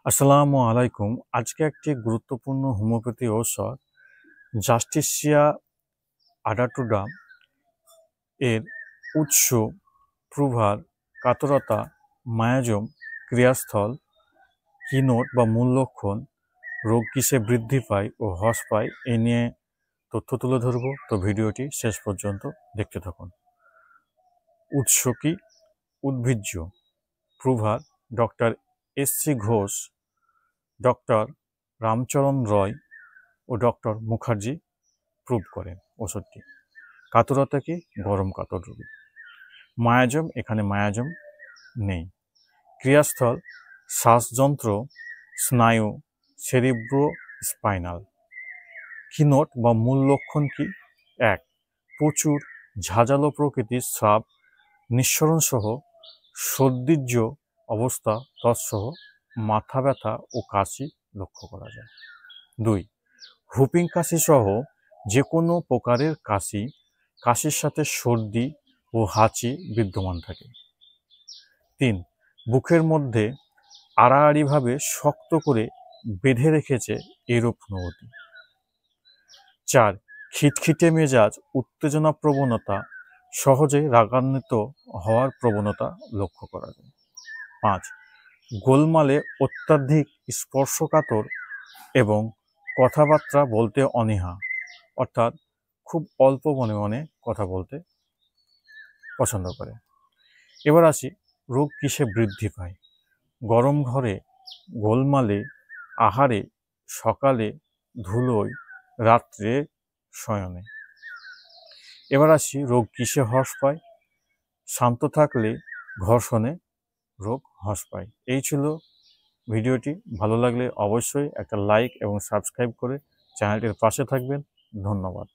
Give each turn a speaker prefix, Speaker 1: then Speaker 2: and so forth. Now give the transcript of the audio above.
Speaker 1: আসসালামু আলাইকুম। আজকে একটি গুরুত্বপূর্ণ হোমিওপ্যাথি ঔষধ জাস্টিসিয়া আডাটুডাম এর উৎস, প্রভার, কাতরতা, মায়াজম, ক্রিয়াস্থল, কিনোট বা মূল লক্ষণ, রোগ কিসে বৃদ্ধি পায় ও হ্রাস পায় এ নিয়ে তথ্য তুলে ধরব। তো ভিডিওটি শেষ পর্যন্ত দেখতে থাকুন। উৎস কি? উদ্ভিজ্জ। প্রভার doctor SC. Ghosh, doctor Ramcharan Roy ও ডক্টর মুখার্জি প্রুভ করেন ওষুধটি। কাতরতা কি? গরম কাতর রোগী। মায়াজম, এখানে মায়াজম নেই। ক্রিয়াস্থল শ্বাসযন্ত্র, স্নায়ু, সেরিব্রো স্পাইনাল। কিনোট বা মূল লক্ষণ কি? 1. প্রচুর ঝাঁঝালো প্রকৃতির স্রাব নিঃসরণ সহ সর্দিজ্য অবস্থা তৎসহ মাথা ব্যথা ও কাশি লক্ষ্য করা যায়। 2. হুপিং কাশি সহ যে কোনো প্রকারের কাশি, কাশির সাথে সর্দি ও হাঁচি বিদ্যমান থাকে। 3. বুকের মধ্যে আড়াআড়িভাবে শক্ত করে বেঁধে রেখেছে এরূপ অনুভূতি। 4. খিটখিটে মেজাজ, উত্তেজনা প্রবণতা, সহজে রাগান্বিত হওয়ার প্রবণতা লক্ষ্য করা যায়। 5. গোলমালে অত্যাধিক স্পর্শকাতর এবং কথাবার্তা বলতে অনীহা, অর্থাৎ খুব অল্প মনে মনে কথা বলতে পছন্দ করে। এবার আসি, রোগ কিসে বৃদ্ধি পায়? গরম ঘরে, গোলমালে, আহারে, সকালে, ধুলোয়, রাত্রে, শয়নে। এবার আসি, রোগ কিসে হ্রাস পায়? শান্ত থাকলে, ঘর্ষণে রোগ হ্রাস পায়। এই ছিল ভিডিওটি। ভালো লাগলে অবশ্যই একটা লাইক এবং সাবস্ক্রাইব করে চ্যানেলটির পাশে থাকবেন। ধন্যবাদ।